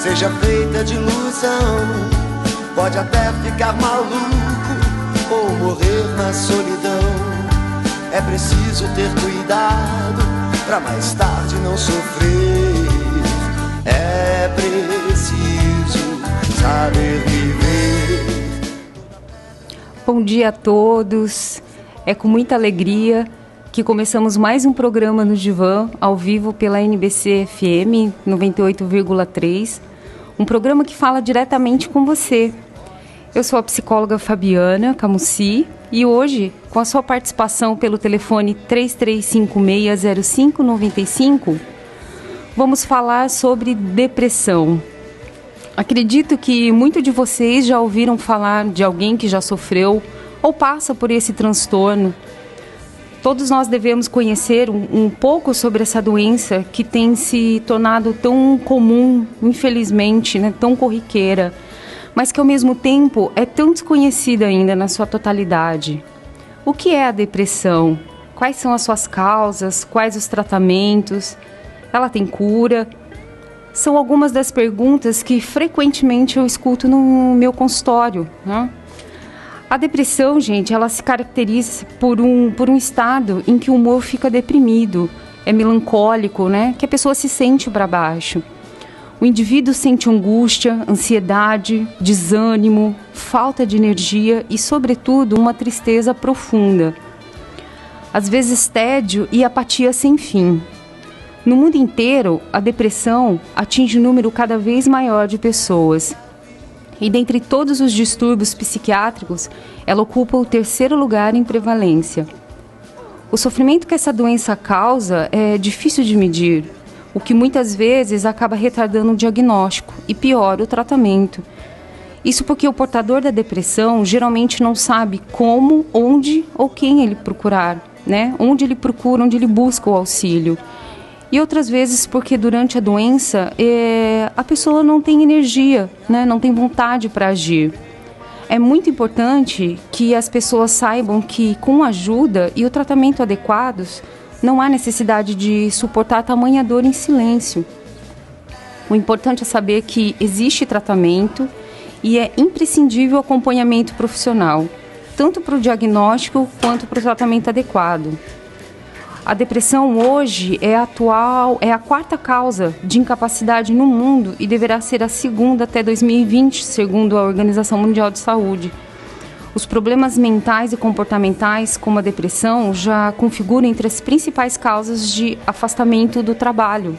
seja feita de ilusão. Pode até ficar maluco ou morrer na solidão. É preciso ter cuidado pra mais tarde não sofrer. É preciso saber viver. Bom dia a todos. É com muita alegria que começamos mais um programa no Divã, ao vivo pela NBC FM 98,3. Um programa que fala diretamente com você. Eu sou a psicóloga Fabiana Camussi e hoje, com a sua participação pelo telefone 33560595, vamos falar sobre depressão. Acredito que muitos de vocês já ouviram falar de alguém que já sofreu ou passa por esse transtorno. Todos nós devemos conhecer um pouco sobre essa doença que tem se tornado tão comum, infelizmente, né, tão corriqueira, mas que ao mesmo tempo é tão desconhecida ainda na sua totalidade. O que é a depressão? Quais são as suas causas? Quais os tratamentos? Ela tem cura? São algumas das perguntas que frequentemente eu escuto no meu consultório, né? A depressão, gente, ela se caracteriza por um estado em que o humor fica deprimido, é melancólico, né? Que a pessoa se sente para baixo. O indivíduo sente angústia, ansiedade, desânimo, falta de energia e, sobretudo, uma tristeza profunda. Às vezes, tédio e apatia sem fim. No mundo inteiro, a depressão atinge um número cada vez maior de pessoas. E dentre todos os distúrbios psiquiátricos, ela ocupa o terceiro lugar em prevalência. O sofrimento que essa doença causa é difícil de medir, o que muitas vezes acaba retardando o diagnóstico e piora o tratamento. Isso porque o portador da depressão geralmente não sabe como, onde ou quem ele procurar, né? Onde ele procura, onde ele busca o auxílio. E outras vezes porque durante a doença a pessoa não tem energia, né? Não tem vontade para agir. É muito importante que as pessoas saibam que com ajuda e o tratamento adequados, não há necessidade de suportar tamanha dor em silêncio. O importante é saber que existe tratamento e é imprescindível o acompanhamento profissional, tanto para o diagnóstico quanto para o tratamento adequado. A depressão hoje é a quarta causa de incapacidade no mundo e deverá ser a segunda até 2020, segundo a Organização Mundial de Saúde. Os problemas mentais e comportamentais, como a depressão, já configuram entre as principais causas de afastamento do trabalho.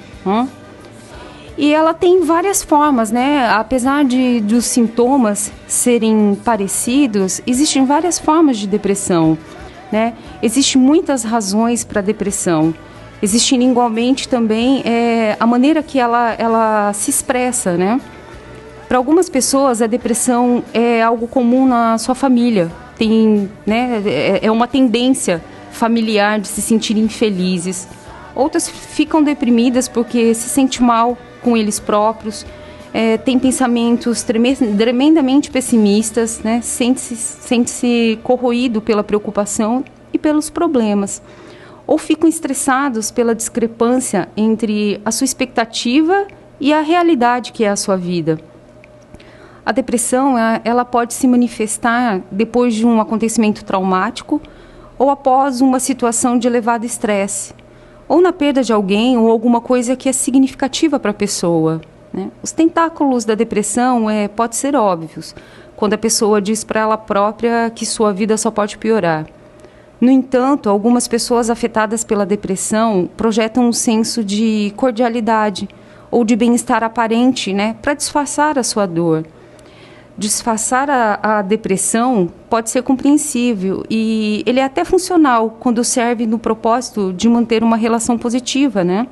E ela tem várias formas, né? Apesar dos sintomas serem parecidos, existem várias formas de depressão, né? Existem muitas razões para a depressão. Existe igualmente também a maneira que ela se expressa, né? Para algumas pessoas, a depressão é algo comum na sua família. Né, é uma tendência familiar de se sentirem infelizes. Outras ficam deprimidas porque se sentem mal com eles próprios, têm pensamentos tremendamente pessimistas, né, sente-se corroído pela preocupação e pelos problemas. Ou ficam estressados pela discrepância entre a sua expectativa e a realidade que é a sua vida. A depressão, ela pode se manifestar depois de um acontecimento traumático ou após uma situação de elevado estresse, ou na perda de alguém ou alguma coisa que é significativa para a pessoa, né? Os tentáculos da depressão podem ser óbvios, quando a pessoa diz para ela própria que sua vida só pode piorar. No entanto, algumas pessoas afetadas pela depressão projetam um senso de cordialidade ou de bem-estar aparente, né, para disfarçar a sua dor. Disfarçar a depressão pode ser compreensível e ele é até funcional quando serve no propósito de manter uma relação positiva, né,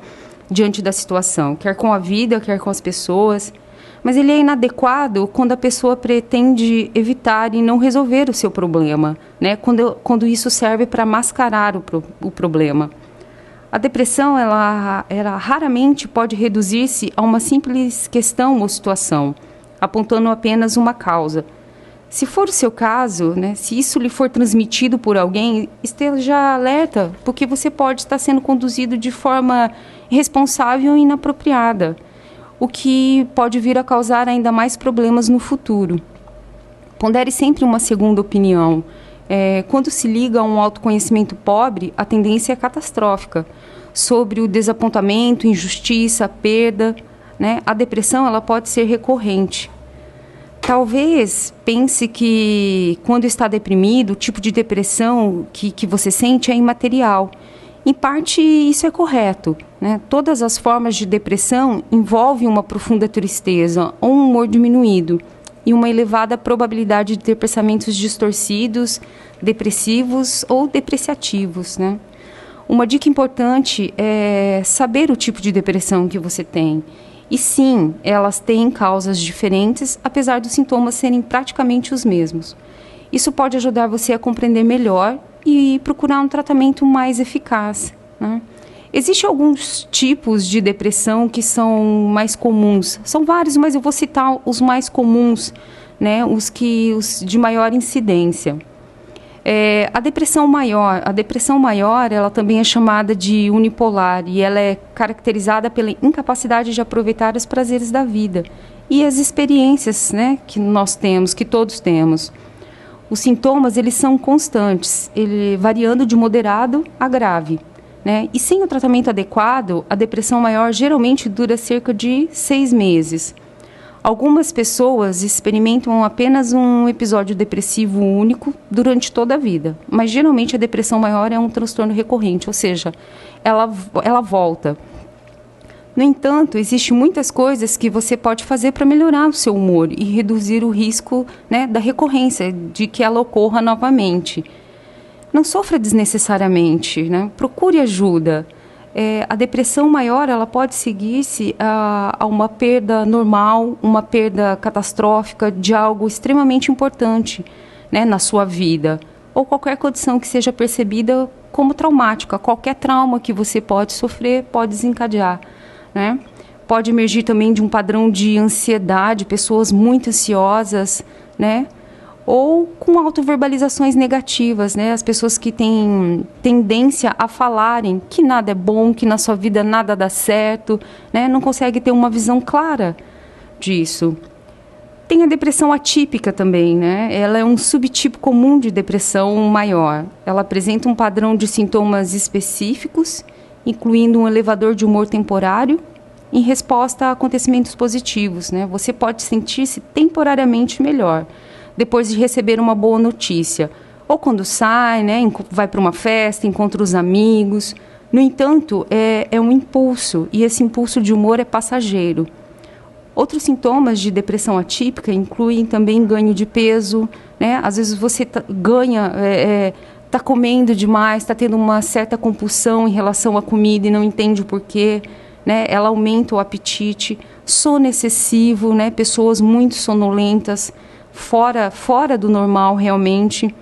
diante da situação, quer com a vida, quer com as pessoas. Mas ele é inadequado quando a pessoa pretende evitar e não resolver o seu problema, né, quando isso serve para mascarar o problema. A depressão, ela raramente pode reduzir-se a uma simples questão ou situação, apontando apenas uma causa. Se for o seu caso, né, se isso lhe for transmitido por alguém, esteja alerta, porque você pode estar sendo conduzido de forma irresponsável e inapropriada. o que pode vir a causar ainda mais problemas no futuro. Pondere sempre uma segunda opinião. Quando se liga a um autoconhecimento pobre, a tendência é catastrófica. Sobre o desapontamento, injustiça, perda, né? A depressão ela pode ser recorrente. Talvez pense que quando está deprimido, o tipo de depressão que você sente é imaterial. Em parte, isso é correto, né? Todas as formas de depressão envolvem uma profunda tristeza ou um humor diminuído e uma elevada probabilidade de ter pensamentos distorcidos, depressivos ou depreciativos, né? Uma dica importante é saber o tipo de depressão que você tem. E sim, elas têm causas diferentes, apesar dos sintomas serem praticamente os mesmos. Isso pode ajudar você a compreender melhor e procurar um tratamento mais eficaz, né? Existem alguns tipos de depressão que são mais comuns. São vários, mas eu vou citar os mais comuns, né? Os de maior incidência. A depressão maior, ela também é chamada de unipolar e ela é caracterizada pela incapacidade de aproveitar os prazeres da vida e as experiências, né, que nós temos, que todos temos. Os sintomas, eles são constantes, variando de moderado a grave, né? E sem o tratamento adequado, a depressão maior geralmente dura cerca de 6 meses. Algumas pessoas experimentam apenas um episódio depressivo único durante toda a vida, mas geralmente a depressão maior é um transtorno recorrente, ou seja, ela volta. No entanto, existem muitas coisas que você pode fazer para melhorar o seu humor e reduzir o risco, né, da recorrência, de que ela ocorra novamente. Não sofra desnecessariamente, né? Procure ajuda. A depressão maior ela pode seguir-se a uma perda normal, uma perda catastrófica de algo extremamente importante, né, na sua vida, ou qualquer condição que seja percebida como traumática. Qualquer trauma que você pode sofrer pode desencadear, né? Pode emergir também de um padrão de ansiedade, pessoas muito ansiosas, né? Ou com autoverbalizações negativas, né? As pessoas que têm tendência a falarem que nada é bom, que na sua vida nada dá certo, né? Não conseguem ter uma visão clara disso. Tem a depressão atípica também, né? Ela é um subtipo comum de depressão maior. Ela apresenta um padrão de sintomas específicos, incluindo um elevador de humor temporário, em resposta a acontecimentos positivos, né? Você pode sentir-se temporariamente melhor depois de receber uma boa notícia, ou quando sai, né, vai para uma festa, encontra os amigos. No entanto, é um impulso, e esse impulso de humor é passageiro. Outros sintomas de depressão atípica incluem também ganho de peso, né? Às vezes você está comendo demais, está tendo uma certa compulsão em relação à comida e não entende o porquê, né? Ela aumenta o apetite, sono excessivo, né? Pessoas muito sonolentas, fora do normal realmente,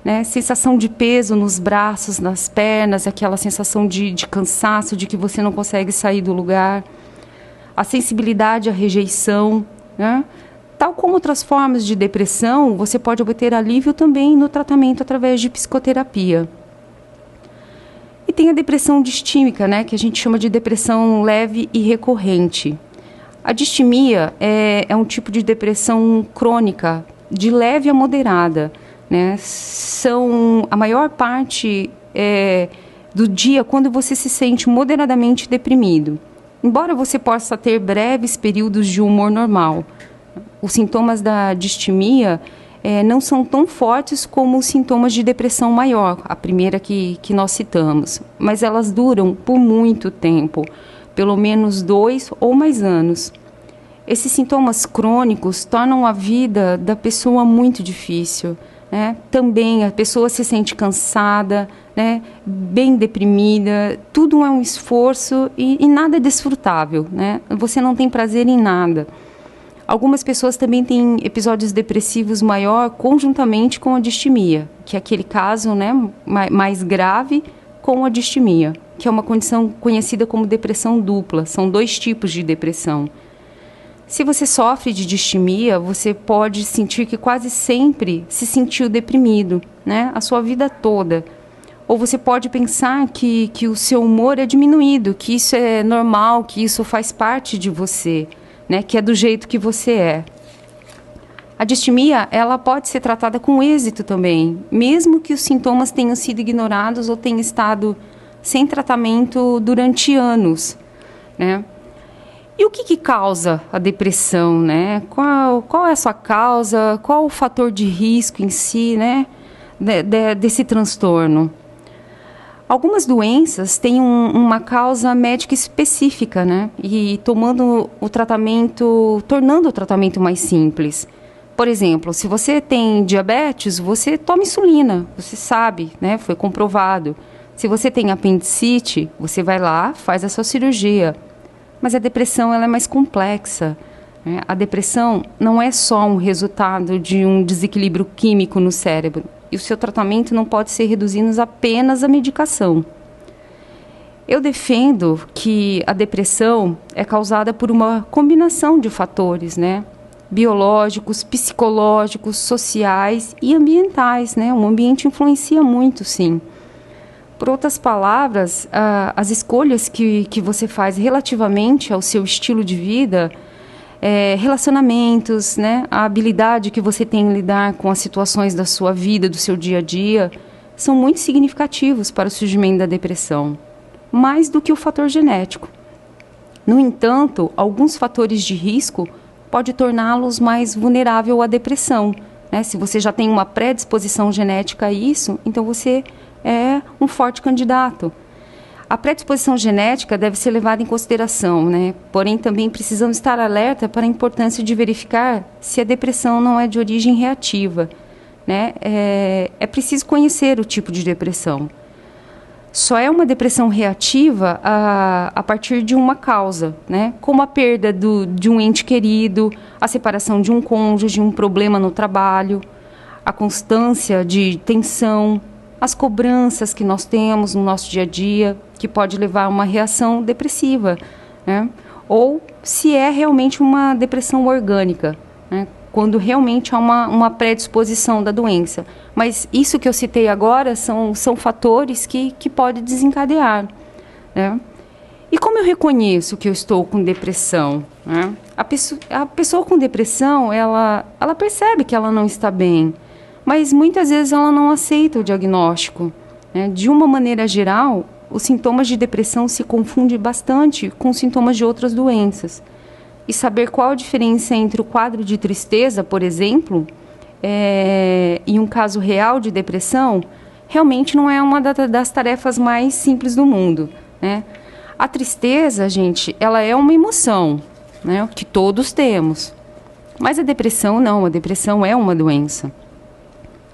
né? Sensação de peso nos braços, nas pernas, aquela sensação de cansaço, de que você não consegue sair do lugar, a sensibilidade à rejeição, né? Tal como outras formas de depressão, você pode obter alívio também no tratamento através de psicoterapia. E tem a depressão distímica, né? Que a gente chama de depressão leve e recorrente. A distimia é um tipo de depressão crônica, de leve a moderada, né? São a maior parte do dia quando você se sente moderadamente deprimido. Embora você possa ter breves períodos de humor normal, os sintomas da distimia não são tão fortes como os sintomas de depressão maior, a primeira que nós citamos, mas elas duram por muito tempo, pelo menos 2 ou mais anos. Esses sintomas crônicos tornam a vida da pessoa muito difícil, né? Também a pessoa se sente cansada, né? Bem deprimida, tudo é um esforço e nada é desfrutável, né? Você não tem prazer em nada. Algumas pessoas também têm episódios depressivos maior conjuntamente com a distimia, que é aquele caso, né, mais grave com a distimia, que é uma condição conhecida como depressão dupla. São 2 tipos de depressão. Se você sofre de distimia, você pode sentir que quase sempre se sentiu deprimido, né, a sua vida toda. Ou você pode pensar que o seu humor é diminuído, que isso é normal, que isso faz parte de você, né, que é do jeito que você é. A distimia, ela pode ser tratada com êxito também, mesmo que os sintomas tenham sido ignorados ou tenham estado sem tratamento durante anos, né? E o que causa a depressão, né? Qual é a sua causa? Qual o fator de risco em si, né, desse transtorno? Algumas doenças têm uma causa médica específica, né? E tornando o tratamento mais simples. Por exemplo, se você tem diabetes, você toma insulina, você sabe, né? Foi comprovado. Se você tem apendicite, você vai lá, faz a sua cirurgia. Mas a depressão, ela é mais complexa, né? A depressão não é só um resultado de um desequilíbrio químico no cérebro. E o seu tratamento não pode ser reduzido apenas à medicação. Eu defendo que a depressão é causada por uma combinação de fatores, né? Biológicos, psicológicos, sociais e ambientais, né? O ambiente influencia muito, sim. Por outras palavras, as escolhas que você faz relativamente ao seu estilo de vida, relacionamentos, né? A habilidade que você tem em lidar com as situações da sua vida, do seu dia a dia, são muito significativos para o surgimento da depressão, mais do que o fator genético. No entanto, alguns fatores de risco pode torná-los mais vulnerável à depressão, né? Se você já tem uma predisposição genética a isso, então você é um forte candidato. A predisposição genética deve ser levada em consideração, né? Porém, também precisamos estar alerta para a importância de verificar se a depressão não é de origem reativa, né? É preciso conhecer o tipo de depressão. Só é uma depressão reativa a partir de uma causa, né? Como a perda de um ente querido, a separação de um cônjuge, um problema no trabalho, a constância de tensão, as cobranças que nós temos no nosso dia a dia, que pode levar a uma reação depressiva, né? Ou se é realmente uma depressão orgânica, né? Quando realmente há uma predisposição da doença. Mas isso que eu citei agora são fatores que podem desencadear, né? E como eu reconheço que eu estou com depressão, né? A pessoa com depressão, ela percebe que ela não está bem, mas muitas vezes ela não aceita o diagnóstico, né? De uma maneira geral, os sintomas de depressão se confundem bastante com os sintomas de outras doenças. E saber qual a diferença entre o quadro de tristeza, por exemplo, e um caso real de depressão, realmente não é uma das tarefas mais simples do mundo, né? A tristeza, gente, ela é uma emoção, né, que todos temos. Mas a depressão não, a depressão é uma doença.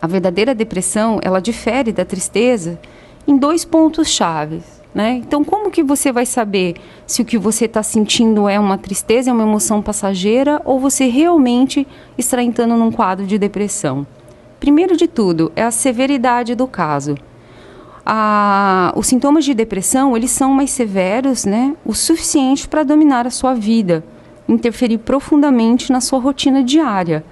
A verdadeira depressão, ela difere da tristeza em 2 pontos chaves, né? Então, como que você vai saber se o que você está sentindo é uma tristeza, é uma emoção passageira, ou você realmente está entrando num quadro de depressão? Primeiro de tudo, é a severidade do caso. Os sintomas de depressão, eles são mais severos, né? O suficiente para dominar a sua vida, interferir profundamente na sua rotina diária.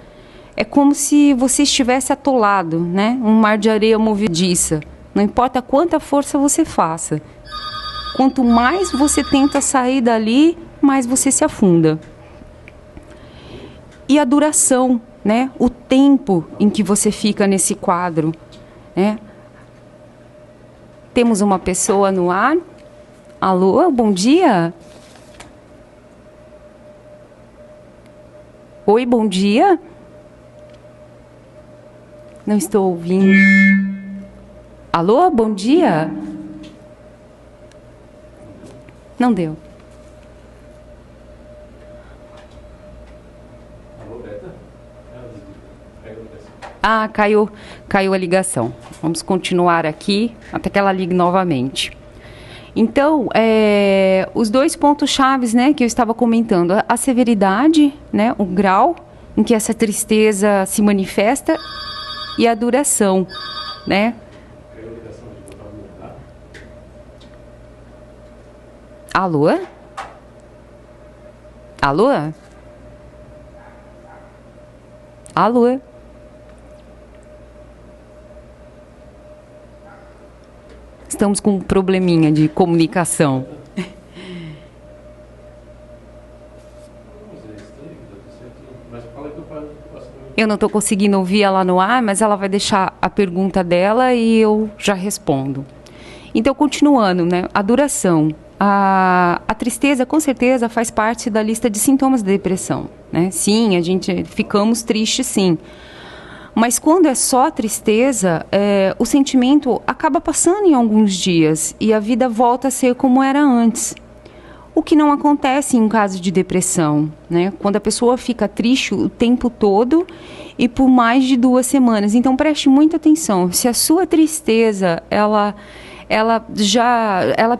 É como se você estivesse atolado, né? Um mar de areia movediça. Não importa quanta força você faça. Quanto mais você tenta sair dali, mais você se afunda. E a duração, né? O tempo em que você fica nesse quadro, né? Temos uma pessoa no ar. Alô, bom dia. Oi, bom dia. Não estou ouvindo. Alô, bom dia. Não deu. Ah, caiu a ligação. Vamos continuar aqui até que ela ligue novamente. Então, os 2 pontos chaves, né, que eu estava comentando, a severidade, né, o grau em que essa tristeza se manifesta e a duração, né? Alô? Alô? Alô? Estamos com um probleminha de comunicação. Eu não estou conseguindo ouvir ela no ar, mas ela vai deixar a pergunta dela e eu já respondo. Então, continuando, né? A duração. A tristeza, com certeza, faz parte da lista de sintomas da depressão, né? Sim, ficamos tristes, sim. Mas quando é só tristeza, o sentimento acaba passando em alguns dias e a vida volta a ser como era antes. O que não acontece em caso de depressão, né? Quando a pessoa fica triste o tempo todo e por mais de 2 semanas. Então, preste muita atenção. Se a sua tristeza, ela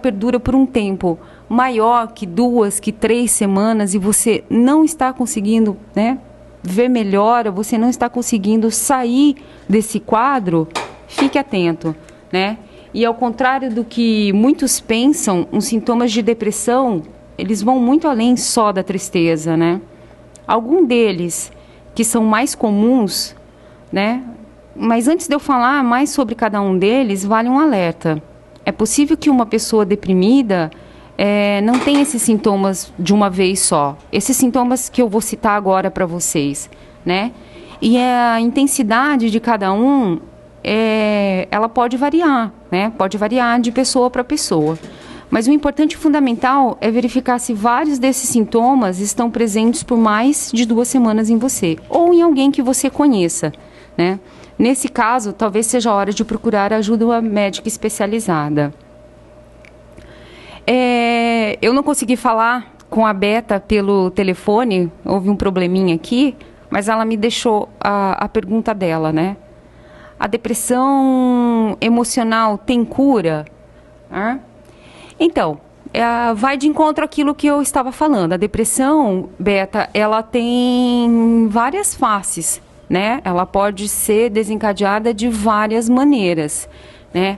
perdura por um tempo maior que 2, que 3 semanas e você não está conseguindo, né, ver melhora, você não está conseguindo sair desse quadro, fique atento, né? E ao contrário do que muitos pensam, os sintomas de depressão, eles vão muito além só da tristeza, né? Algum deles, que são mais comuns, né? Mas antes de eu falar mais sobre cada um deles, vale um alerta. É possível que uma pessoa deprimida não tenha esses sintomas de uma vez só. Esses sintomas que eu vou citar agora para vocês, né? E a intensidade de cada um, ela pode variar, né? Pode variar de pessoa para pessoa. Mas o importante e fundamental é verificar se vários desses sintomas estão presentes por mais de 2 semanas em você ou em alguém que você conheça, né? Nesse caso, talvez seja a hora de procurar ajuda médica especializada. Eu não consegui falar com a Beta pelo telefone, houve um probleminha aqui, mas ela me deixou a pergunta dela, né? A depressão emocional tem cura? Então, vai de encontro àquilo que eu estava falando. A depressão, Beta, ela tem várias faces, né? Ela pode ser desencadeada de várias maneiras, né?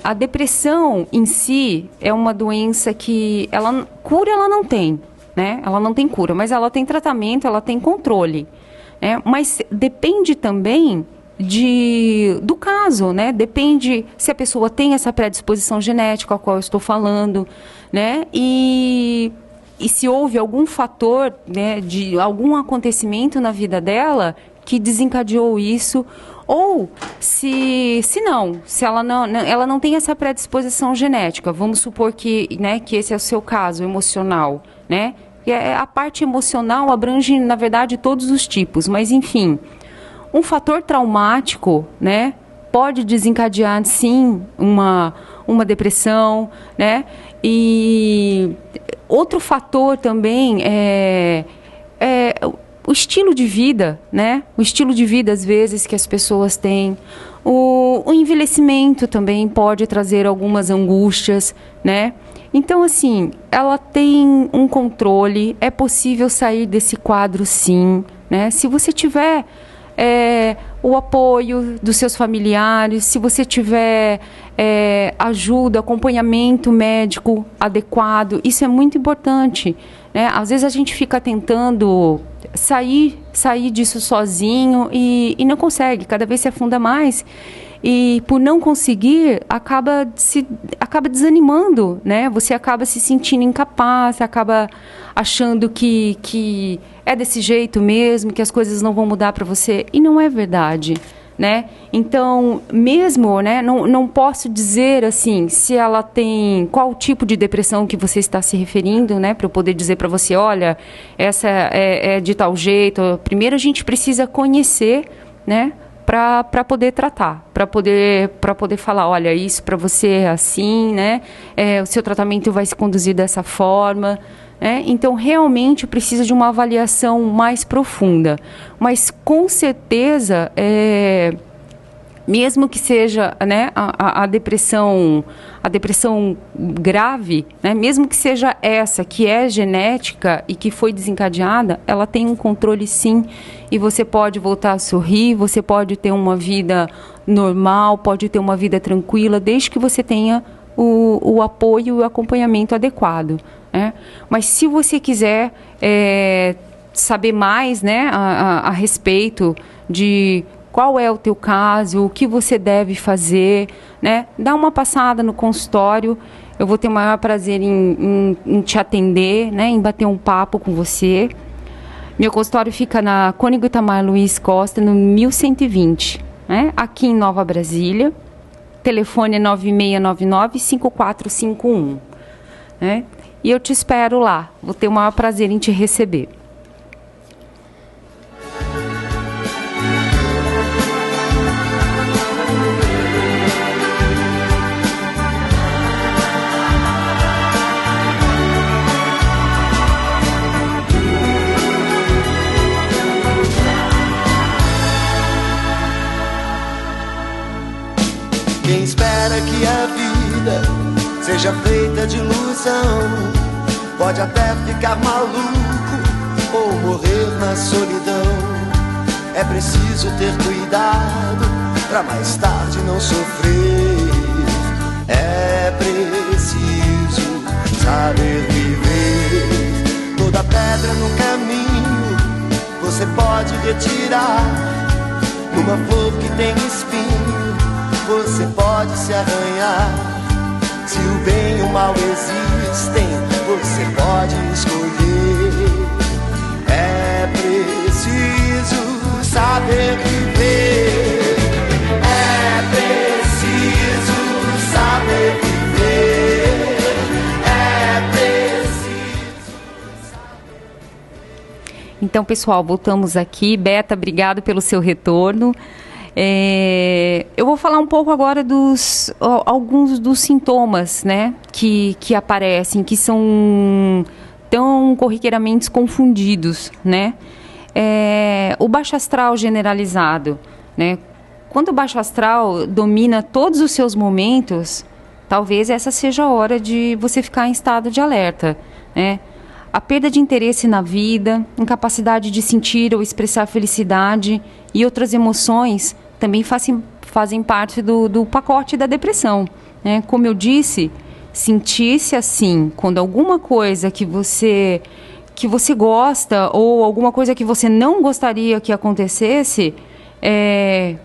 A depressão em si é uma doença que cura ela não tem, né? Ela não tem cura, mas ela tem tratamento, ela tem controle, né? Mas depende também do caso, né? Depende se a pessoa tem essa predisposição genética a qual eu estou falando, né? E se houve algum fator, né, de algum acontecimento na vida dela que desencadeou isso, ou se ela não tem essa predisposição genética, vamos supor que esse é o seu caso emocional, né? E a parte emocional abrange, na verdade, todos os tipos, mas enfim, um fator traumático, né, pode desencadear, sim, uma depressão, né? E outro fator também é o estilo de vida, né? O estilo de vida, às vezes, que as pessoas têm. O envelhecimento também pode trazer algumas angústias, né? Então, assim, ela tem um controle, é possível sair desse quadro, sim, né? Se você tiver o apoio dos seus familiares, se você tiver ajuda, acompanhamento médico adequado, isso é muito importante, né? Às vezes a gente fica tentando sair disso sozinho e não consegue, cada vez se afunda mais e por não conseguir acaba desanimando, né? Você acaba se sentindo incapaz, acaba achando que é desse jeito mesmo, que as coisas não vão mudar para você, e não é verdade, né? Então, mesmo, né, não posso dizer assim, se ela tem qual tipo de depressão que você está se referindo, né, para eu poder dizer para você, olha, essa é de tal jeito. Primeiro a gente precisa conhecer, né, para poder tratar, para poder falar, olha, isso para você é assim, né? O seu tratamento vai se conduzir dessa forma. Então, realmente precisa de uma avaliação mais profunda. Mas, com certeza, mesmo que seja, né, a depressão grave, né, mesmo que seja essa, que é genética e que foi desencadeada, ela tem um controle, sim, e você pode voltar a sorrir, você pode ter uma vida normal, pode ter uma vida tranquila, desde que você tenha o apoio e o acompanhamento adequado. Mas se você quiser saber mais, né, a respeito de qual é o teu caso, o que você deve fazer, né, dá uma passada no consultório, eu vou ter o maior prazer em te atender, né, em bater um papo com você. Meu consultório fica na Cônigo Itamar Luiz Costa, no 1120, né? Aqui em Nova Brasília. Telefone é 9699-5451. Né? E eu te espero lá. Vou ter o maior prazer em te receber. Quem espera que a vida seja feita de ilusão pode até ficar maluco ou morrer na solidão. É preciso ter cuidado pra mais tarde não sofrer. É preciso saber viver. Toda pedra no caminho você pode retirar. Numa flor que tem espinho você pode se arranhar. Se o bem e o mal existem, você pode escolher. É preciso saber viver. É preciso saber viver. É preciso saber... Então, pessoal, voltamos aqui. Beta, obrigado pelo seu retorno. Eu vou falar um pouco agora alguns dos sintomas, né, que aparecem, que são tão corriqueiramente confundidos, né? O baixo astral generalizado, né? Quando o baixo astral domina todos os seus momentos, talvez essa seja a hora de você ficar em estado de alerta, né? A perda de interesse na vida, incapacidade de sentir ou expressar felicidade e outras emoções também fazem parte do pacote da depressão, né? Como eu disse, sentir-se assim, quando alguma coisa que você gosta ou alguma coisa que você não gostaria que acontecesse,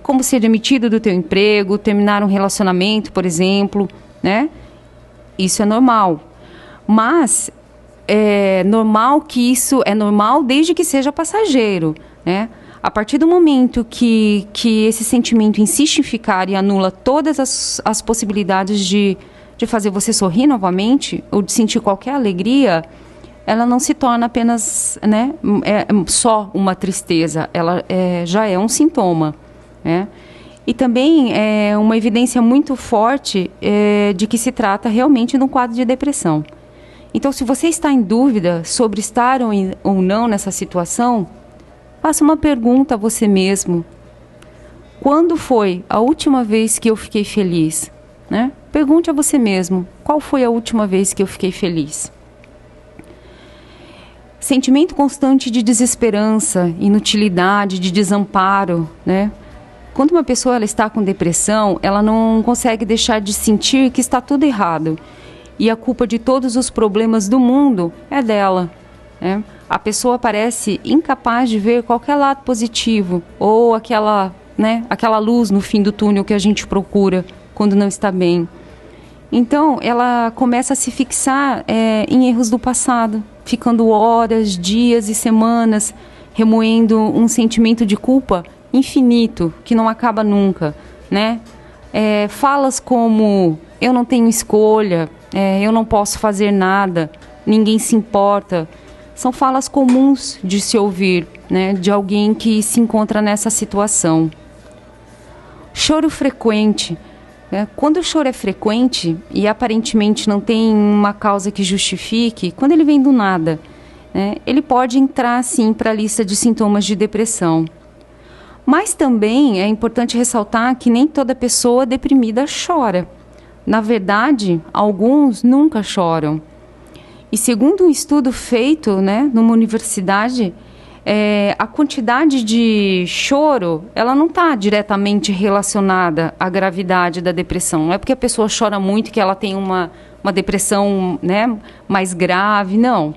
como ser demitido do teu emprego, terminar um relacionamento, por exemplo, né? Isso é normal. Mas é normal desde que seja passageiro, né? A partir do momento que esse sentimento insiste em ficar e anula todas as possibilidades de fazer você sorrir novamente ou de sentir qualquer alegria, ela não se torna apenas, né, só uma tristeza, ela já é um sintoma, né? E também é uma evidência muito forte de que se trata realmente de um quadro de depressão. Então, se você está em dúvida sobre estar ou não nessa situação, faça uma pergunta a você mesmo. Quando foi a última vez que eu fiquei feliz? Né? Pergunte a você mesmo, qual foi a última vez que eu fiquei feliz? Sentimento constante de desesperança, inutilidade, de desamparo, né? Quando uma pessoa ela está com depressão, ela não consegue deixar de sentir que está tudo errado. E a culpa de todos os problemas do mundo é dela, né? A pessoa parece incapaz de ver qualquer lado positivo ou aquela luz no fim do túnel que a gente procura quando não está bem. Então, ela começa a se fixar em erros do passado, ficando horas, dias e semanas remoendo um sentimento de culpa infinito, que não acaba nunca, né? Falas como, eu não tenho escolha, eu não posso fazer nada, ninguém se importa, são falas comuns de se ouvir, né, de alguém que se encontra nessa situação. Choro frequente. Quando o choro é frequente e aparentemente não tem uma causa que justifique, quando ele vem do nada, né, ele pode entrar sim para a lista de sintomas de depressão. Mas também é importante ressaltar que nem toda pessoa deprimida chora. Na verdade, alguns nunca choram. E segundo um estudo feito, né, numa universidade, a quantidade de choro, ela não está diretamente relacionada à gravidade da depressão. Não é porque a pessoa chora muito que ela tem uma depressão, né, mais grave, não.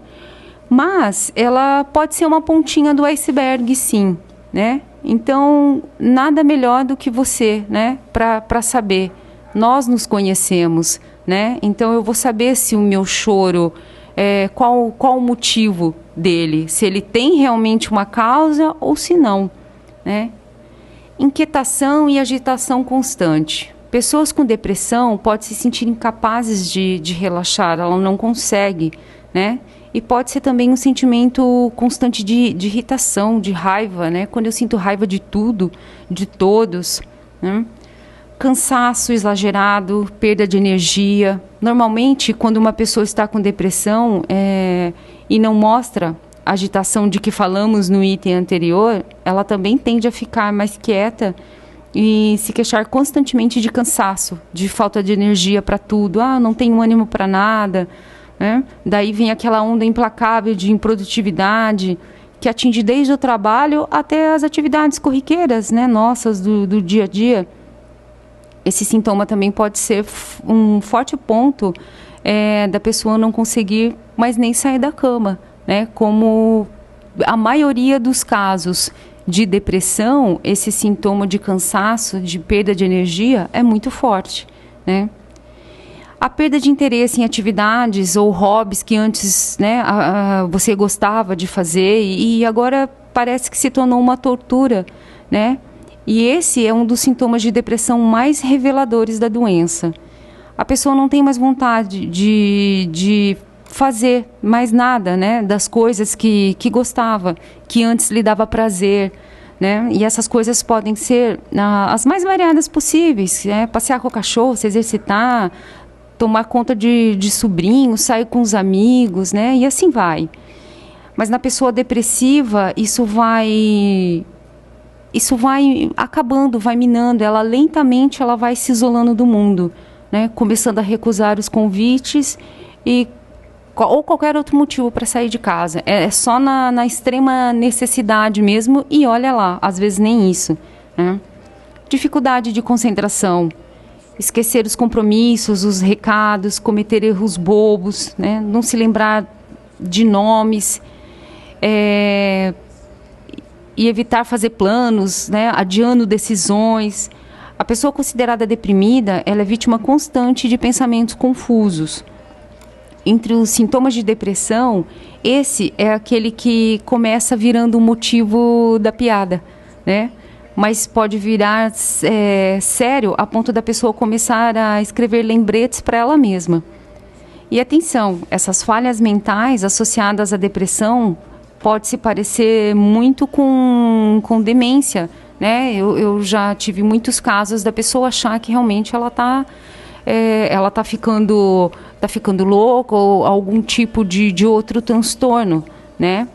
Mas ela pode ser uma pontinha do iceberg, sim, né? Então, nada melhor do que você, né, para saber. Nós nos conhecemos, né? Então, eu vou saber se o meu choro, qual o motivo dele, se ele tem realmente uma causa ou se não, né? Inquietação e agitação constante. Pessoas com depressão podem se sentir incapazes de relaxar, ela não consegue, né? E pode ser também um sentimento constante de irritação, de raiva, né? Quando eu sinto raiva de tudo, de todos, né? Cansaço exagerado, perda de energia. Normalmente, quando uma pessoa está com depressão e não mostra a agitação de que falamos no item anterior, ela também tende a ficar mais quieta e se queixar constantemente de cansaço, de falta de energia para tudo. Não tenho ânimo para nada, né? Daí vem aquela onda implacável de improdutividade que atinge desde o trabalho até as atividades corriqueiras, né, nossas do dia a dia. Esse sintoma também pode ser um forte ponto da pessoa não conseguir mais nem sair da cama, né? Como a maioria dos casos de depressão, esse sintoma de cansaço, de perda de energia é muito forte, né? A perda de interesse em atividades ou hobbies que antes, né, você gostava de fazer e agora parece que se tornou uma tortura, né? E esse é um dos sintomas de depressão mais reveladores da doença. A pessoa não tem mais vontade de fazer mais nada, né, das coisas que gostava, que antes lhe dava prazer, né? E essas coisas podem ser as mais variadas possíveis, né? Passear com o cachorro, se exercitar, tomar conta de sobrinhos, sair com os amigos, né? E assim vai. Mas na pessoa depressiva, isso vai acabando, vai minando. Ela lentamente ela vai se isolando do mundo, né? Começando a recusar os convites ou qualquer outro motivo para sair de casa. É só na extrema necessidade mesmo e olha lá, às vezes nem isso, né? Dificuldade de concentração. Esquecer os compromissos, os recados, cometer erros bobos, né? Não se lembrar de nomes, e evitar fazer planos, né? Adiando decisões. A pessoa considerada deprimida, ela é vítima constante de pensamentos confusos. Entre os sintomas de depressão, esse é aquele que começa virando o motivo da piada, né? Mas pode virar sério a ponto da pessoa começar a escrever lembretes para ela mesma. E atenção, essas falhas mentais associadas à depressão pode se parecer muito com demência, né? Eu já tive muitos casos da pessoa achar que realmente ela tá ficando louca ou algum tipo de outro transtorno, né?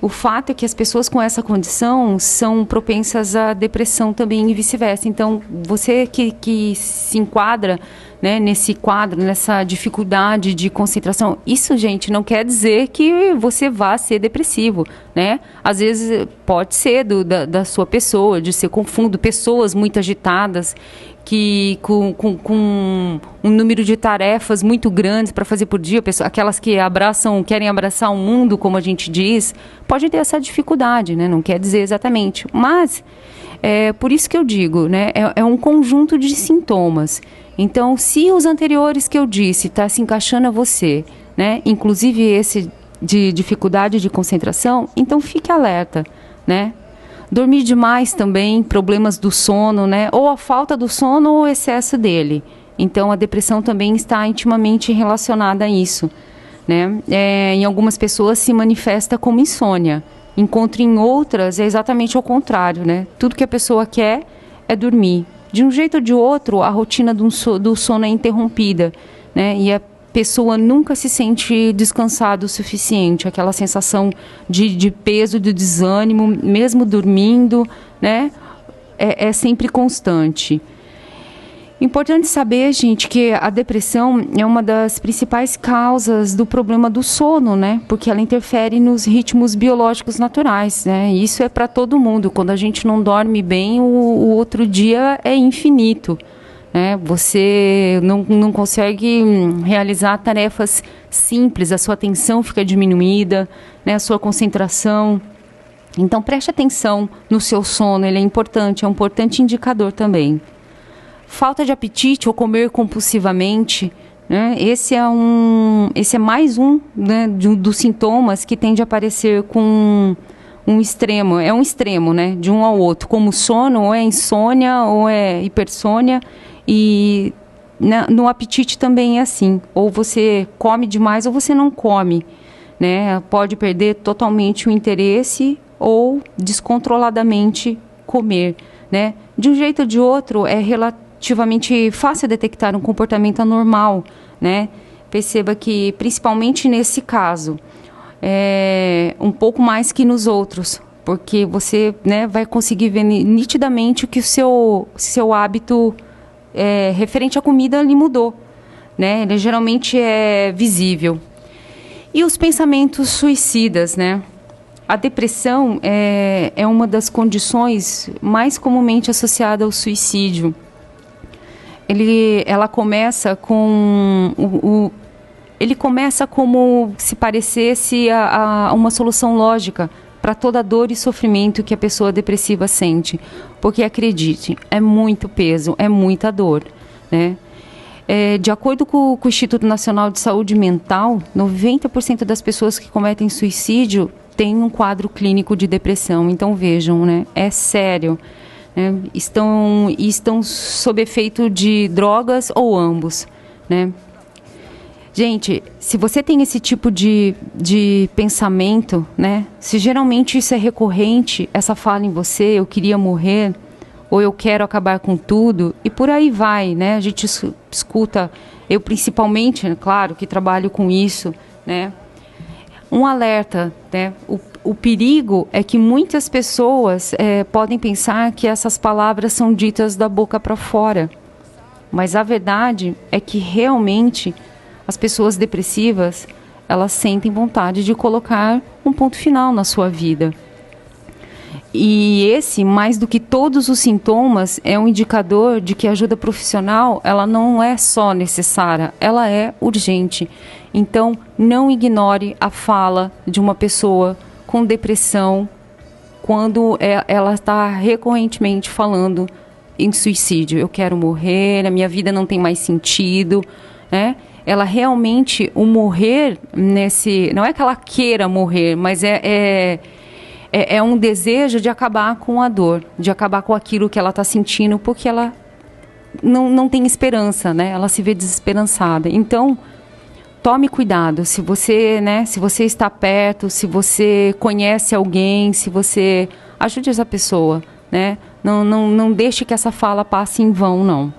O fato é que as pessoas com essa condição são propensas à depressão também e vice-versa. Então, você que se enquadra, né, nesse quadro, nessa dificuldade de concentração, isso, gente, não quer dizer que você vá ser depressivo, né? Às vezes pode ser da sua pessoa, de ser confundo pessoas muito agitadas, que com um número de tarefas muito grandes para fazer por dia, aquelas que querem abraçar o mundo, como a gente diz, pode ter essa dificuldade, né? Não quer dizer exatamente. Mas, por isso que eu digo, né? É um conjunto de sintomas. Então, se os anteriores que eu disse está se encaixando a você, né? Inclusive esse de dificuldade de concentração, então fique alerta, né? Dormir demais também, problemas do sono, né? Ou a falta do sono ou o excesso dele. Então, a depressão também está intimamente relacionada a isso, né? Em algumas pessoas se manifesta como insônia, enquanto em outras é exatamente o contrário, né? Tudo que a pessoa quer é dormir. De um jeito ou de outro, a rotina do sono é interrompida, né? E a pessoa nunca se sente descansada o suficiente, aquela sensação de peso, de desânimo, mesmo dormindo, né? É sempre constante. Importante saber, gente, que a depressão é uma das principais causas do problema do sono, né? Porque ela interfere nos ritmos biológicos naturais, né? E isso é para todo mundo. Quando a gente não dorme bem, o outro dia é infinito, né? Você não consegue realizar tarefas simples, a sua atenção fica diminuída, né? A sua concentração. Então, preste atenção no seu sono, ele é um importante indicador também. Falta de apetite ou comer compulsivamente, né? Esse é mais um, né, dos sintomas que tende a aparecer com um extremo. É um extremo, né, de um ao outro. Como sono, ou é insônia, ou é hipersônia. E no apetite também é assim. Ou você come demais ou você não come, né? Pode perder totalmente o interesse ou descontroladamente comer, né? De um jeito ou de outro, é relativamente fácil detectar um comportamento anormal, né? Perceba que, principalmente nesse caso, um pouco mais que nos outros, porque você, né, vai conseguir ver nitidamente o que o seu hábito referente à comida lhe mudou, né? Ele geralmente é visível. E os pensamentos suicidas, né? A depressão é uma das condições mais comumente associada ao suicídio. Ela começa com ele começa como se parecesse a uma solução lógica para toda a dor e sofrimento que a pessoa depressiva sente. Porque, acredite, é muito peso, é muita dor, né? De acordo com o Instituto Nacional de Saúde Mental, 90% das pessoas que cometem suicídio têm um quadro clínico de depressão. Então, vejam, né? É sério. Né? Estão sob efeito de drogas ou ambos, né? Gente, se você tem esse tipo de pensamento, né? Se geralmente isso é recorrente, essa fala em você, eu queria morrer, ou eu quero acabar com tudo, e por aí vai, né? A gente escuta, eu principalmente, claro, que trabalho com isso, né? Um alerta, né? O perigo é que muitas pessoas podem pensar que essas palavras são ditas da boca para fora, mas a verdade é que realmente as pessoas depressivas, elas sentem vontade de colocar um ponto final na sua vida. E esse, mais do que todos os sintomas, é um indicador de que a ajuda profissional, ela não é só necessária, ela é urgente. Então, não ignore a fala de uma pessoa com depressão quando ela está recorrentemente falando em suicídio. Eu quero morrer, a minha vida não tem mais sentido, né? Ela realmente, o morrer não é que ela queira morrer, mas é um desejo de acabar com a dor, de acabar com aquilo que ela está sentindo, porque ela não tem esperança, né? Ela se vê desesperançada. Então, tome cuidado. Se você está perto, se você conhece alguém, se você ajude essa pessoa, né? Não deixe que essa fala passe em vão, não.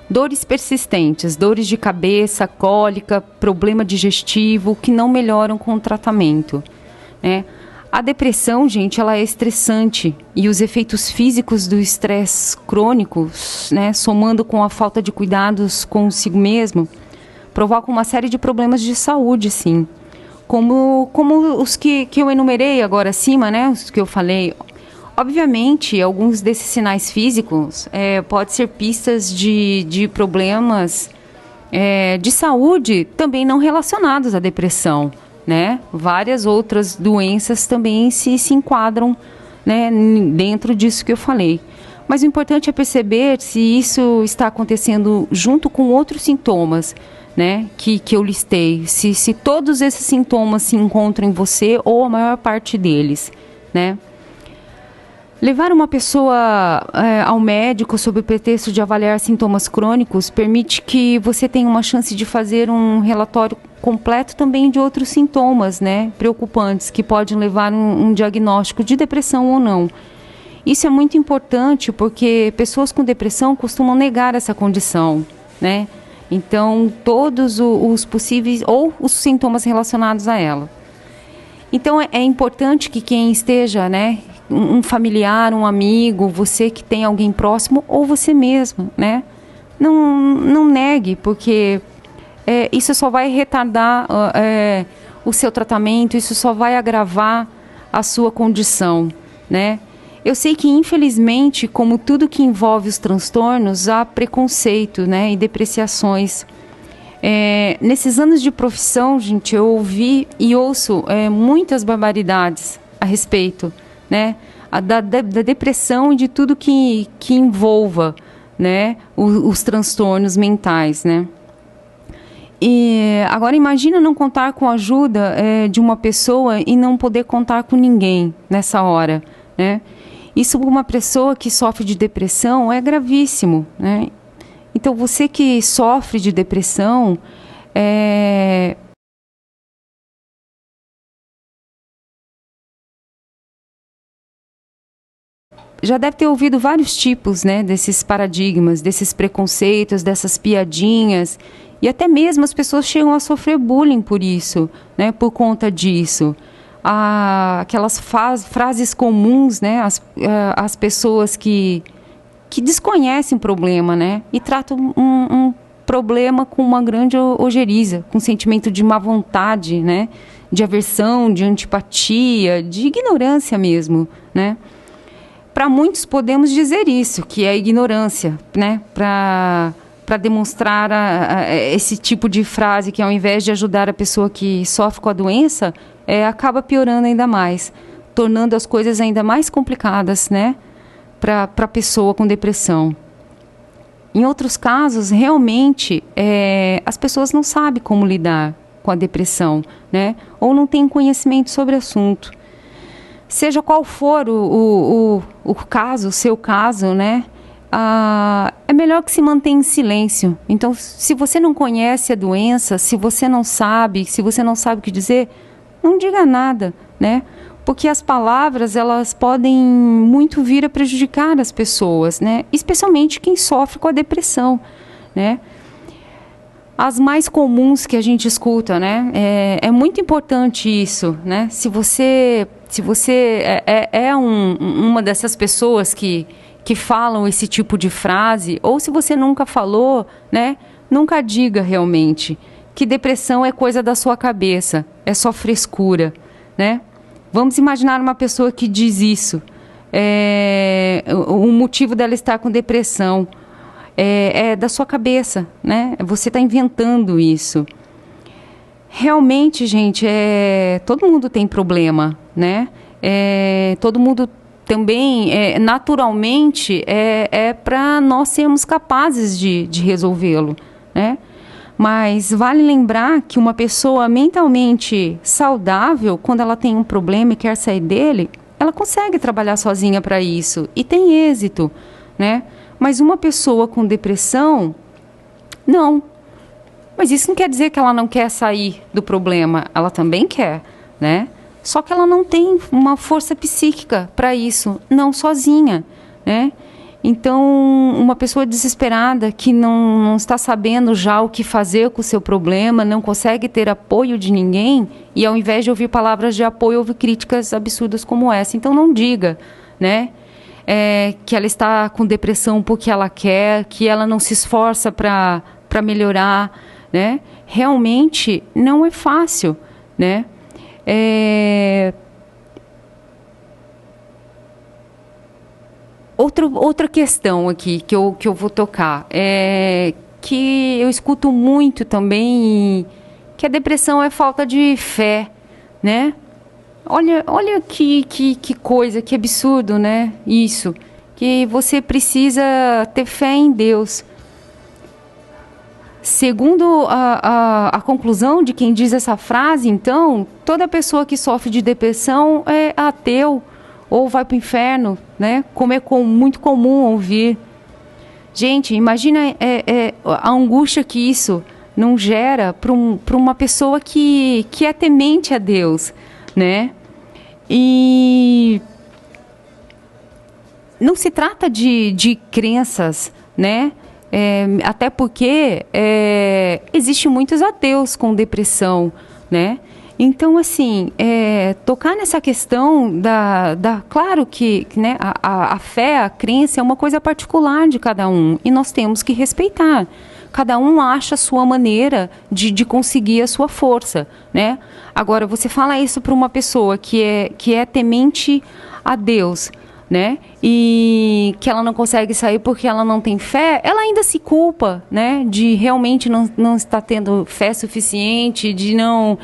Dores persistentes, dores de cabeça, cólica, problema digestivo, que não melhoram com o tratamento, né? A depressão, gente, ela é estressante e os efeitos físicos do estresse crônico, né, somando com a falta de cuidados consigo mesmo, provocam uma série de problemas de saúde, sim. Como os que eu enumerei agora acima, né, os que eu falei. Obviamente, alguns desses sinais físicos podem ser pistas de problemas de saúde também não relacionados à depressão, né? Várias outras doenças também se enquadram, né, dentro disso que eu falei. Mas o importante é perceber se isso está acontecendo junto com outros sintomas, né, que eu listei. Se todos esses sintomas se encontram em você ou a maior parte deles, né? Levar uma pessoa ao médico sob o pretexto de avaliar sintomas crônicos permite que você tenha uma chance de fazer um relatório completo também de outros sintomas, né, preocupantes, que podem levar um diagnóstico de depressão ou não. Isso é muito importante porque pessoas com depressão costumam negar essa condição, né? Então, todos os possíveis ou os sintomas relacionados a ela. Então, é importante que quem esteja, né, um familiar, um amigo, você que tem alguém próximo, ou você mesmo, né? Não negue, porque isso só vai retardar o seu tratamento, isso só vai agravar a sua condição, né? Eu sei que, infelizmente, como tudo que envolve os transtornos, há preconceito, né, e depreciações. Nesses anos de profissão, gente, eu ouvi e ouço muitas barbaridades a respeito, né, da depressão e de tudo que envolva, né, os transtornos mentais, né. E agora imagina não contar com a ajuda de uma pessoa e não poder contar com ninguém nessa hora, né? Isso para uma pessoa que sofre de depressão é gravíssimo, né? Então você que sofre de depressão, já deve ter ouvido vários tipos, né, desses paradigmas, desses preconceitos, dessas piadinhas, e até mesmo as pessoas chegam a sofrer bullying por isso, né, por conta disso. Aquelas frases comuns, né, as pessoas que desconhecem o problema, né, e tratam um problema com uma grande ojeriza, com sentimento de má vontade, né, de aversão, de antipatia, de ignorância mesmo, né. Para muitos podemos dizer isso, que é ignorância, né? Para demonstrar esse tipo de frase que ao invés de ajudar a pessoa que sofre com a doença, acaba piorando ainda mais, tornando as coisas ainda mais complicadas, né? Para a pessoa com depressão. Em outros casos, realmente, as pessoas não sabem como lidar com a depressão, né? Ou não têm conhecimento sobre o assunto. Seja qual for o caso, o seu caso, né? É melhor que se mantenha em silêncio. Então, se você não conhece a doença, se você não sabe o que dizer, não diga nada, né? Porque as palavras, elas podem muito vir a prejudicar as pessoas, né? Especialmente quem sofre com a depressão, né? As mais comuns que a gente escuta, né? É muito importante isso, né? Se você uma dessas pessoas que falam esse tipo de frase, ou se você nunca falou, né? Nunca diga realmente que depressão é coisa da sua cabeça, é só frescura, né? Vamos imaginar uma pessoa que diz isso, o motivo dela estar com depressão. É da sua cabeça, né? Você está inventando isso. Realmente, gente, todo mundo tem problema, né? Todo mundo também, naturalmente, para nós sermos capazes de resolvê-lo, né? Mas vale lembrar que uma pessoa mentalmente saudável, quando ela tem um problema e quer sair dele, ela consegue trabalhar sozinha para isso e tem êxito, né? Mas uma pessoa com depressão, não. Mas isso não quer dizer que ela não quer sair do problema. Ela também quer, né? Só que ela não tem uma força psíquica para isso, não sozinha, né? Então, uma pessoa desesperada que não está sabendo já o que fazer com o seu problema, não consegue ter apoio de ninguém, e ao invés de ouvir palavras de apoio, ouve críticas absurdas como essa. Então, não diga, né? Que ela está com depressão porque ela quer, que ela não se esforça para melhorar, né? Realmente não é fácil, né? Outra questão aqui que eu vou tocar que eu escuto muito também, que a depressão é falta de fé, né? Olha que coisa, que absurdo, né? Isso. Que você precisa ter fé em Deus. Segundo a conclusão de quem diz essa frase, então, toda pessoa que sofre de depressão é ateu ou vai para o inferno, né? Como é muito comum ouvir. Gente, imagina a angústia que isso não gera para uma pessoa que é temente a Deus, né? E não se trata de crenças, né? Até porque existem muitos ateus com depressão, né? Então, assim, tocar nessa questão claro que né, a fé, a crença é uma coisa particular de cada um e nós temos que respeitar. Cada um acha a sua maneira de conseguir a sua força, né? Agora, você fala isso para uma pessoa que é temente a Deus, né? E que ela não consegue sair porque ela não tem fé, ela ainda se culpa, né? De realmente não estar tendo fé suficiente, de não...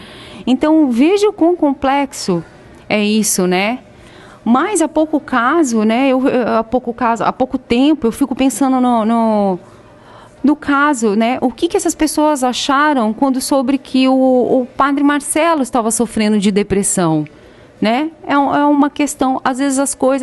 Então, veja o quão complexo é isso, né? Mas há pouco tempo, eu fico pensando do caso, né? O que essas pessoas acharam quando soube que o padre Marcelo estava sofrendo de depressão, né? É uma questão, às vezes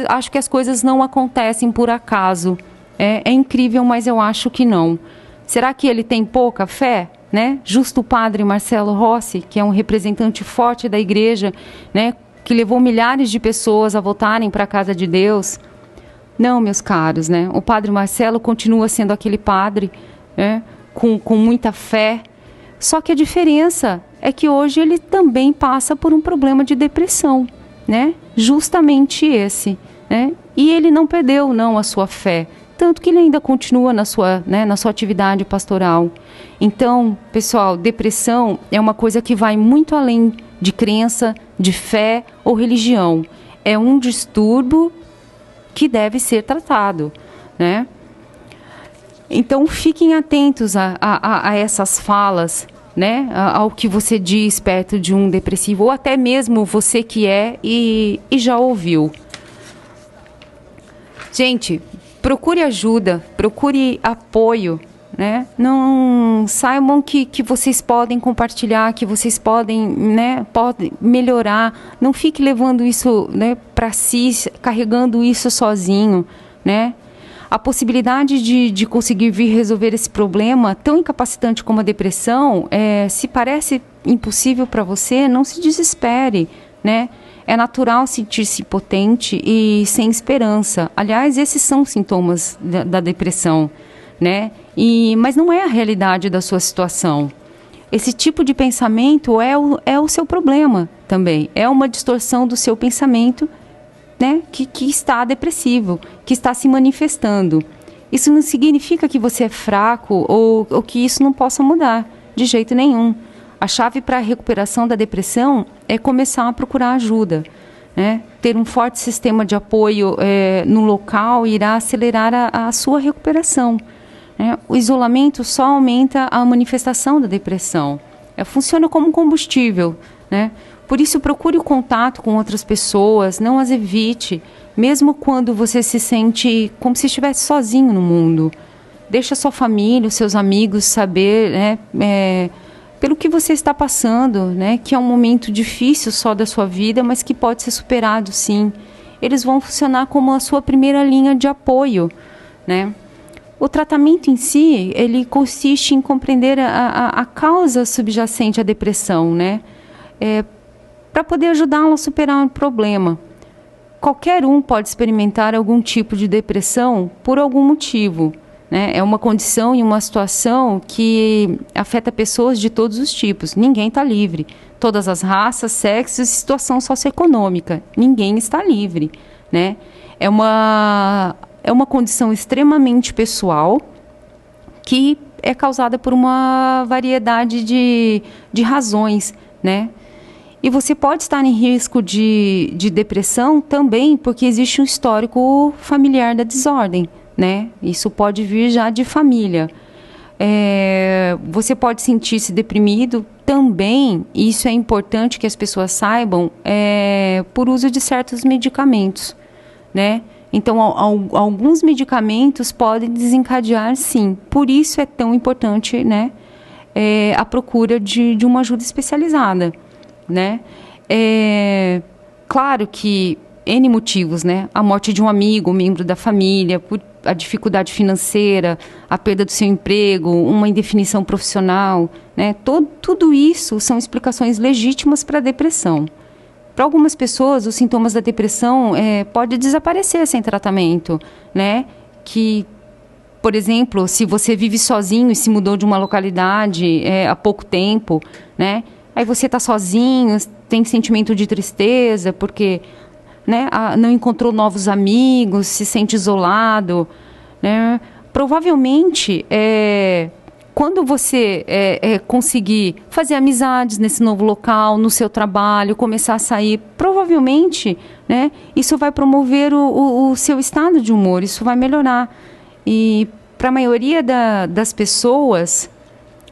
acho que as coisas não acontecem por acaso. É incrível, mas eu acho que não. Será que ele tem pouca fé, né? Justo o padre Marcelo Rossi, que é um representante forte da igreja, né? Que levou milhares de pessoas a voltarem para a casa de Deus. Não, meus caros, né? O padre Marcelo continua sendo aquele padre, né? Com muita fé. Só que a diferença é que hoje ele também passa por um problema de depressão, né? Justamente esse, né? E ele não perdeu, não, a sua fé. Tanto que ele ainda continua na sua atividade pastoral. Então, pessoal, depressão é uma coisa que vai muito além de crença, de fé ou religião. É um distúrbio que deve ser tratado, né? Então, fiquem atentos a essas falas, né? Ao que você diz perto de um depressivo, ou até mesmo você que é e já ouviu. Gente, procure ajuda, procure apoio, né? Não saibam que vocês podem compartilhar, que vocês podem melhorar. Não fique levando isso, né, para si, carregando isso sozinho, né? A possibilidade de conseguir vir resolver esse problema tão incapacitante como a depressão, se parece impossível para você, não se desespere, né? É natural sentir-se impotente e sem esperança. Aliás, esses são sintomas da depressão, né? Mas não é a realidade da sua situação. Esse tipo de pensamento é o seu problema também. É uma distorção do seu pensamento, né? Que está depressivo, que está se manifestando. Isso não significa que você é fraco ou que isso não possa mudar, de jeito nenhum. A chave para a recuperação da depressão é começar a procurar ajuda, né? Ter um forte sistema de apoio no local irá acelerar a sua recuperação, né? O isolamento só aumenta a manifestação da depressão. Funciona como um combustível, né? Por isso, procure o contato com outras pessoas, não as evite, mesmo quando você se sente como se estivesse sozinho no mundo. Deixa a sua família, os seus amigos saber, né, pelo que você está passando, né, que é um momento difícil só da sua vida, mas que pode ser superado, sim. Eles vão funcionar como a sua primeira linha de apoio, né? O tratamento em si, ele consiste em compreender a causa subjacente à depressão, né? Para poder ajudá-lo a superar um problema. Qualquer um pode experimentar algum tipo de depressão por algum motivo, né? É uma condição e uma situação que afeta pessoas de todos os tipos. Ninguém está livre. Todas as raças, sexos e situação socioeconômica. Ninguém está livre, né? É uma condição extremamente pessoal que é causada por uma variedade de razões, né? E você pode estar em risco de depressão também porque existe um histórico familiar da desordem, né? Isso pode vir já de família. Você pode sentir-se deprimido também, e isso é importante que as pessoas saibam, por uso de certos medicamentos, né? Então, alguns medicamentos podem desencadear, sim. Por isso é tão importante, né, a procura de uma ajuda especializada, né? Claro que N motivos, né? A morte de um amigo, um membro da família, por a dificuldade financeira, a perda do seu emprego, uma indefinição profissional, né? Tudo isso são explicações legítimas para a depressão. Para algumas pessoas, os sintomas da depressão podem desaparecer sem tratamento, né? Que, por exemplo, se você vive sozinho e se mudou de uma localidade há pouco tempo, né? Aí você está sozinho, tem sentimento de tristeza porque, né, não encontrou novos amigos, se sente isolado, né? Provavelmente, quando você conseguir fazer amizades nesse novo local, no seu trabalho, começar a sair, provavelmente, né, isso vai promover o seu estado de humor, isso vai melhorar. E para a maioria das pessoas,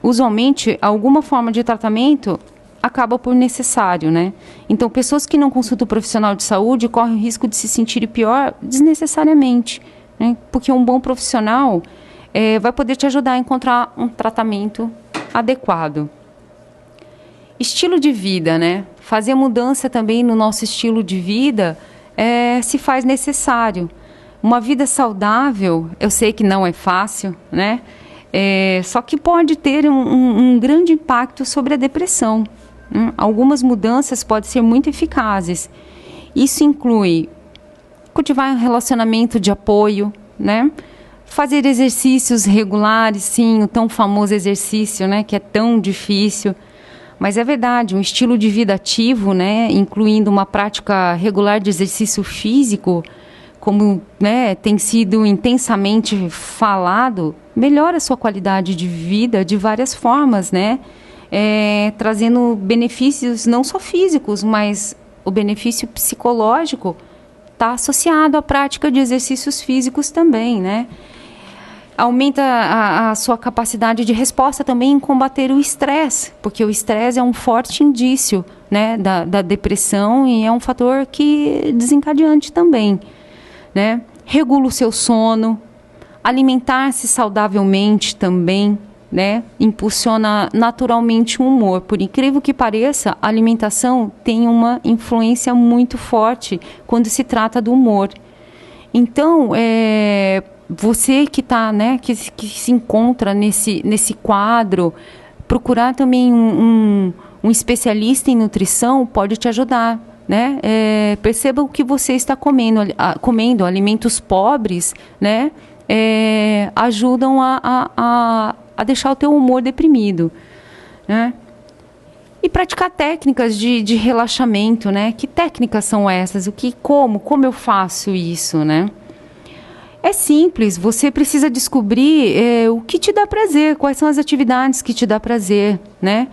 usualmente, alguma forma de tratamento acaba por necessário, né? Então, pessoas que não consultam o profissional de saúde correm o risco de se sentirem pior desnecessariamente, né? Porque um bom profissional vai poder te ajudar a encontrar um tratamento adequado. Estilo de vida, né? Fazer mudança também no nosso estilo de vida se faz necessário. Uma vida saudável, eu sei que não é fácil, né? Só que pode ter um grande impacto sobre a depressão. Algumas mudanças podem ser muito eficazes. Isso inclui cultivar um relacionamento de apoio, né? Fazer exercícios regulares, sim, o tão famoso exercício, né? Que é tão difícil. Mas é verdade, um estilo de vida ativo, né? Incluindo uma prática regular de exercício físico, como, né, tem sido intensamente falado, melhora a sua qualidade de vida de várias formas, né? Trazendo benefícios não só físicos, mas o benefício psicológico está associado à prática de exercícios físicos também, né? Aumenta a sua capacidade de resposta também em combater o estresse, porque o estresse é um forte indício, né, da depressão e é um fator que desencadeante também, né? Regula o seu sono, alimentar-se saudavelmente também, né? Impulsiona naturalmente o humor. Por incrível que pareça, a alimentação tem uma influência muito forte quando se trata do humor. Então, você que está, né, que se encontra nesse quadro, procurar também um especialista em nutrição pode te ajudar, né? Perceba o que você está comendo alimentos pobres, né? Ajudam a deixar o teu humor deprimido, né? E praticar técnicas de relaxamento, né? Que técnicas são essas? Como eu faço isso, né? É simples, você precisa descobrir o que te dá prazer, quais são as atividades que te dá prazer, né?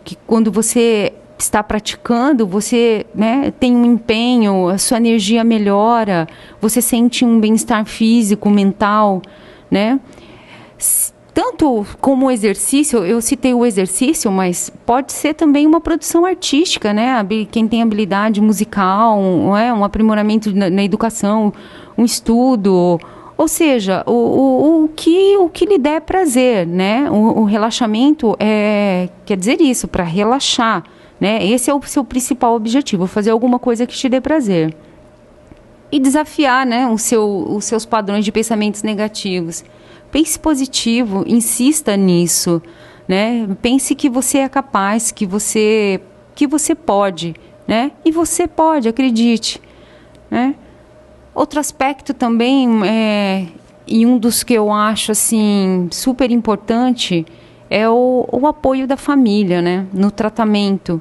Que quando você está praticando, você, né, tem um empenho, a sua energia melhora, você sente um bem-estar físico, mental, né? Tanto como o exercício, eu citei o exercício, mas pode ser também uma produção artística, né? Quem tem habilidade musical, um aprimoramento na educação, um estudo, ou seja, o que lhe der prazer, né? O relaxamento quer dizer isso, para relaxar, né? Esse é o seu principal objetivo, fazer alguma coisa que te dê prazer. E desafiar, né, os seus padrões de pensamentos negativos. Pense positivo, insista nisso, né? Pense que você é capaz, que você pode, né? E você pode, acredite, né? Outro aspecto também, e um dos que eu acho assim super importante, é o apoio da família, né? No tratamento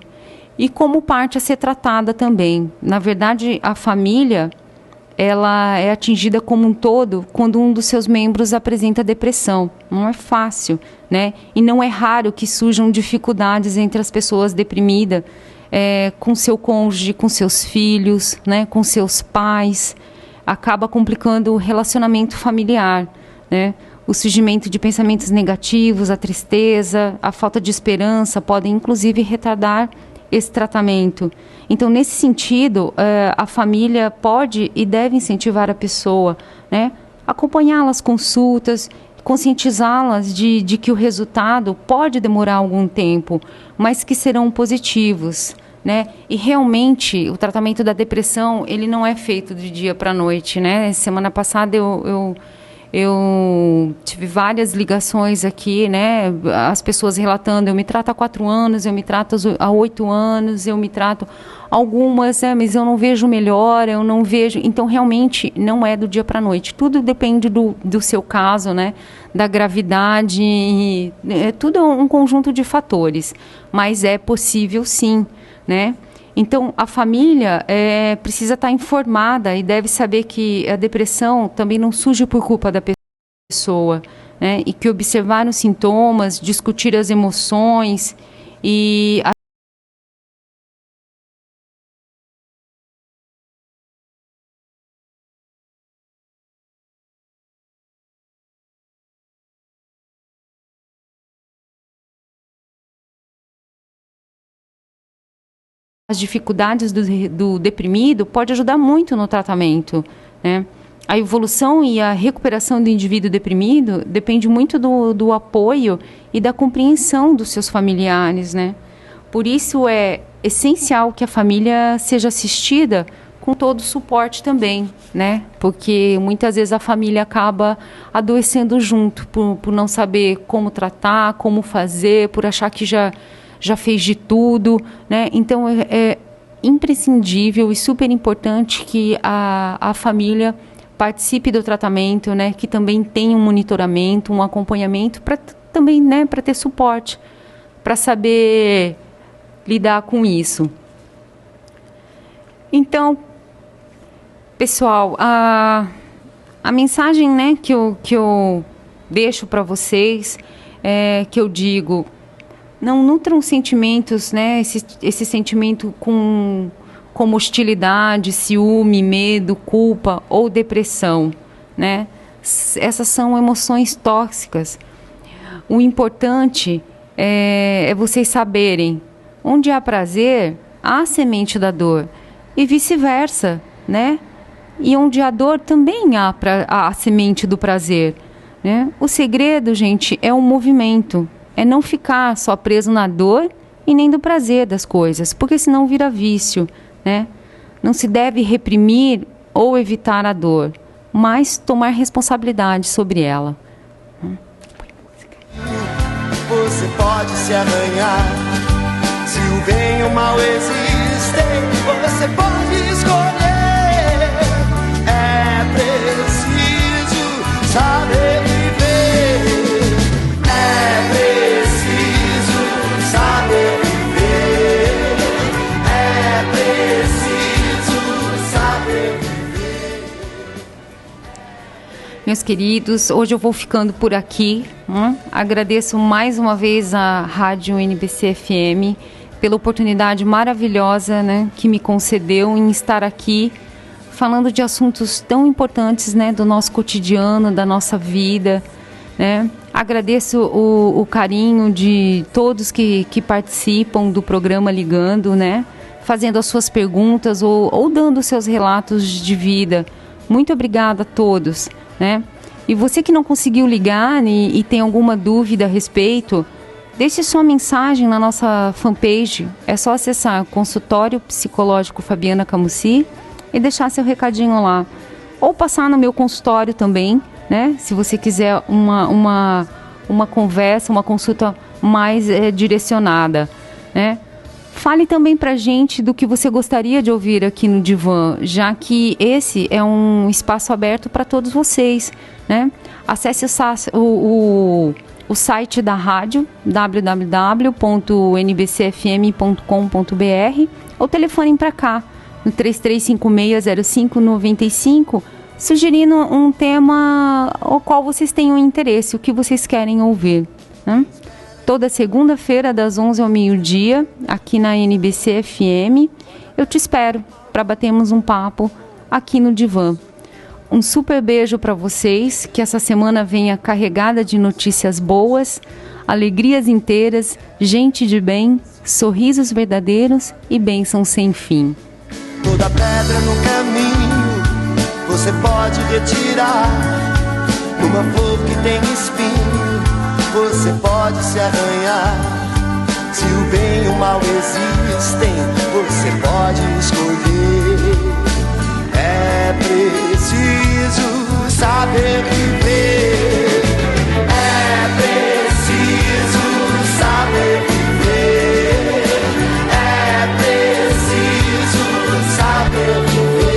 e como parte a ser tratada também. Na verdade, a família, ela é atingida como um todo quando um dos seus membros apresenta depressão. Não é fácil, né? E não é raro que surjam dificuldades entre as pessoas deprimidas, com seu cônjuge, com seus filhos, né? Com seus pais. Acaba complicando o relacionamento familiar, né? O surgimento de pensamentos negativos, a tristeza, a falta de esperança podem inclusive retardar esse tratamento. Então, nesse sentido, a família pode e deve incentivar a pessoa, né? Acompanhá-las nas consultas, conscientizá-las de que o resultado pode demorar algum tempo, mas que serão positivos, né? E realmente o tratamento da depressão, ele não é feito de dia para a noite, né? Semana passada eu tive várias ligações aqui, né? As pessoas relatando, eu me trato há 4 anos, eu me trato há 8 anos, eu me trato algumas, mas eu não vejo melhora, eu não vejo. Então, realmente, não é do dia para a noite. Tudo depende do seu caso, né? Da gravidade, é tudo um conjunto de fatores. Mas é possível, sim, né? Então, a família precisa estar informada e deve saber que a depressão também não surge por culpa da pessoa, né? E que observar os sintomas, discutir as emoções e as dificuldades do deprimido pode ajudar muito no tratamento, né? a evolução e a recuperação do indivíduo deprimido depende muito do apoio e da compreensão dos seus familiares, né? Por isso é essencial que a família seja assistida com todo o suporte também, né? Porque muitas vezes a família acaba adoecendo junto, por não saber como tratar, como fazer, por achar que já fez de tudo, né? Então é imprescindível e super importante que a família participe do tratamento, né? Que também tenha um monitoramento, um acompanhamento, para também, né? Para ter suporte, para saber lidar com isso. Então, pessoal, a mensagem, né, que eu deixo para vocês é que eu digo: não nutram sentimentos, né, esse sentimento como hostilidade, ciúme, medo, culpa ou depressão, né? Essas são emoções tóxicas. O importante é vocês saberem: onde há prazer, há a semente da dor, e vice-versa, né? E onde há dor, também há a semente do prazer, né? O segredo, gente, é o movimento, é não ficar só preso na dor e nem do prazer das coisas, porque senão vira vício, né? Não se deve reprimir ou evitar a dor, mas tomar responsabilidade sobre ela. Você pode se arranhar, se o bem e o mal existem, você pode escolher. É preciso saber viver, é preciso saber viver, é preciso saber viver. Meus queridos, hoje eu vou ficando por aqui. Agradeço mais uma vez a Rádio NBC FM pela oportunidade maravilhosa, né, que me concedeu em estar aqui falando de assuntos tão importantes, né, do nosso cotidiano, da nossa vida, né? Agradeço o carinho de todos que participam do programa Ligando, né, fazendo as suas perguntas ou dando seus relatos de vida. Muito obrigada a todos, né? E você que não conseguiu ligar e tem alguma dúvida a respeito, deixe sua mensagem na nossa fanpage. É só acessar Consultório Psicológico Fabiana Camussi e deixar seu recadinho lá. Ou passar no meu consultório também, né? Se você quiser uma conversa, uma consulta mais direcionada, né? Fale também pra gente do que você gostaria de ouvir aqui no Divã, já que esse é um espaço aberto para todos vocês, né? Acesse o site da rádio, www.nbcfm.com.br, ou telefonem para cá, no 33560595, sugerindo um tema ao qual vocês tenham interesse, o que vocês querem ouvir, né? Toda segunda-feira, das 11 ao meio-dia, aqui na NBC FM. Eu te espero para batermos um papo aqui no Divã. Um super beijo para vocês, que essa semana venha carregada de notícias boas, alegrias inteiras, gente de bem, sorrisos verdadeiros e bênçãos sem fim. Toda pedra no caminho você pode retirar, numa flor que tem espinho você pode se arranhar. Se o bem e o mal existem, você pode escolher. É preciso saber viver, é preciso saber viver, é preciso saber viver.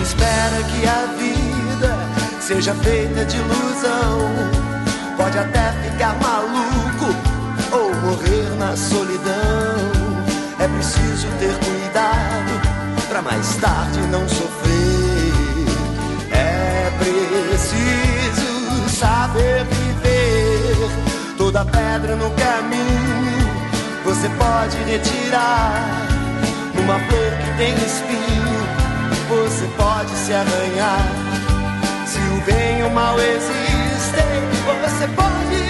espera que a vida seja feita de ilusão. Pode até ficar maluco ou morrer na solidão. É preciso ter cuidado pra mais tarde não sofrer. É preciso saber viver. Toda pedra no caminho você pode retirar. Numa flor que tem espinho você pode se arranhar. Se o bem e o mal existem, você pode